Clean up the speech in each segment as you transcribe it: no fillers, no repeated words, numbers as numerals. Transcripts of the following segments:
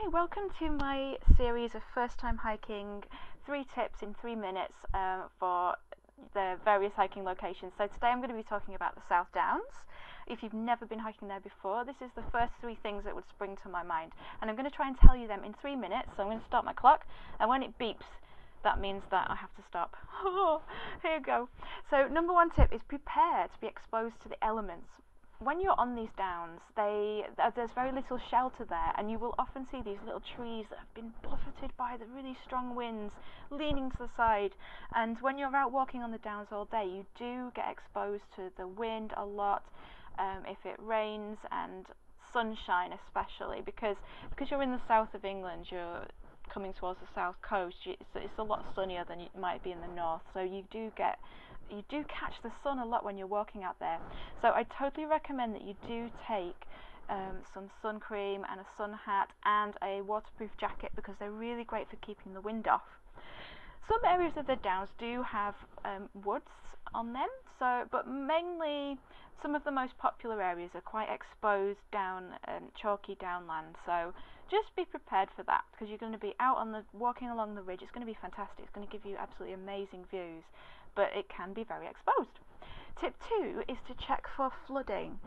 Okay, welcome to my series of first time hiking, 3 tips in 3 minutes for the various hiking locations. So today I'm going to be talking about the South Downs. If you've never been hiking there before, this is the first 3 things that would spring to my mind. And I'm going to try and tell you them in 3 minutes, so I'm going to start my clock, and when it beeps, that means that I have to stop. Here you go. So number 1 tip is prepare to be exposed to the elements. When you're on these downs, there's very little shelter there, and you will often see these little trees that have been buffeted by the really strong winds, leaning to the side. And when you're out walking on the downs all day, you do get exposed to the wind a lot, if it rains, and sunshine especially, because you're in the south of England, you're coming towards the south coast, it's a lot sunnier than it might be in the north, so you do catch the sun a lot when you're walking out there. So I totally recommend that you do take some sun cream and a sun hat and a waterproof jacket, because they're really great for keeping the wind off. Some areas of the downs do have woods on them, but mainly some of the most popular areas are quite exposed down chalky downland. So just be prepared for that, because you're going to be out walking along the ridge. It's going to be fantastic. It's going to give you absolutely amazing views, but it can be very exposed. Tip 2 is to check for flooding,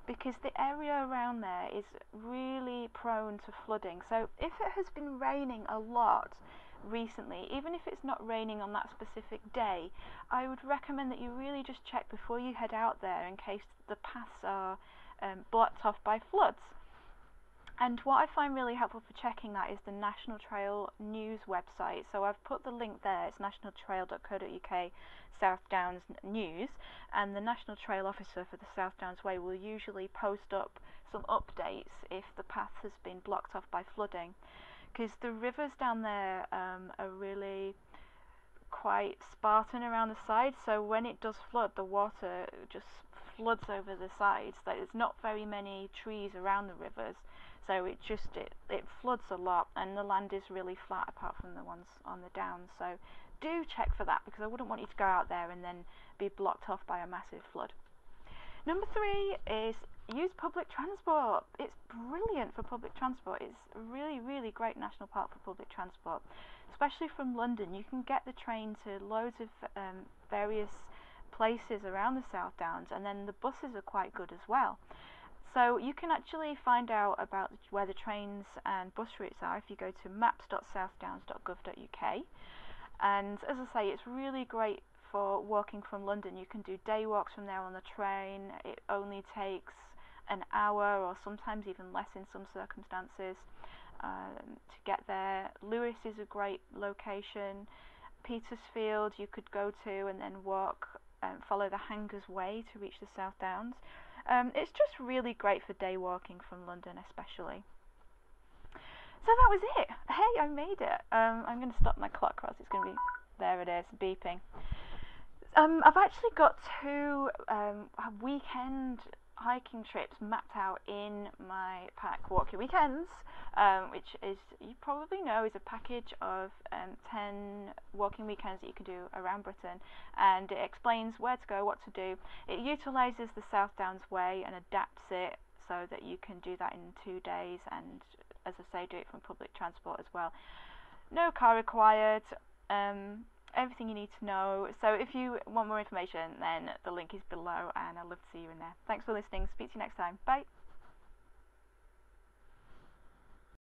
because the area around there is really prone to flooding. So if it has been raining a lot recently, even if it's not raining on that specific day, I would recommend that you really just check before you head out there, in case the paths are blocked off by floods. And what I find really helpful for checking that is the National Trail News website. So I've put the link there. It's nationaltrail.co.uk South Downs News, and the National Trail Officer for the South Downs Way will usually post up some updates if the path has been blocked off by flooding, because the rivers down there are really quite spartan around the sides, so when it does flood, the water just floods over the sides. There's not very many trees around the rivers, so it floods a lot, and the land is really flat apart from the ones on the downs. So do check for that, because I wouldn't want you to go out there and then be blocked off by a massive flood. Number 3 is use public transport. It's brilliant for public transport. It's a really, really great national park for public transport, especially from London. You can get the train to loads of various places around the South Downs, and then the buses are quite good as well. So you can actually find out about where the trains and bus routes are if you go to maps.southdowns.gov.uk. And as I say, it's really great for walking from London. You can do day walks from there on the train. It only takes an hour, or sometimes even less in some circumstances, to get there. Lewes is a great location. Petersfield you could go to and then walk, follow the Hangers Way to reach the South Downs. It's just really great for day walking from London especially. So that was it. Hey, I made it. I'm going to stop my clock, or else it's going to be, there it is, beeping. I've actually got 2 weekend hiking trips mapped out in my pack, Walking Weekends, which is, you probably know, is a package of 10 walking weekends that you can do around Britain, and it explains where to go, what to do. It utilises the South Downs Way and adapts it so that you can do that in 2 days, and as I say, do it from public transport as well. No car required. Everything you need to know. So if you want more information, then the link is below, and I'd love to see you in there. Thanks for listening. Speak to you next time. Bye.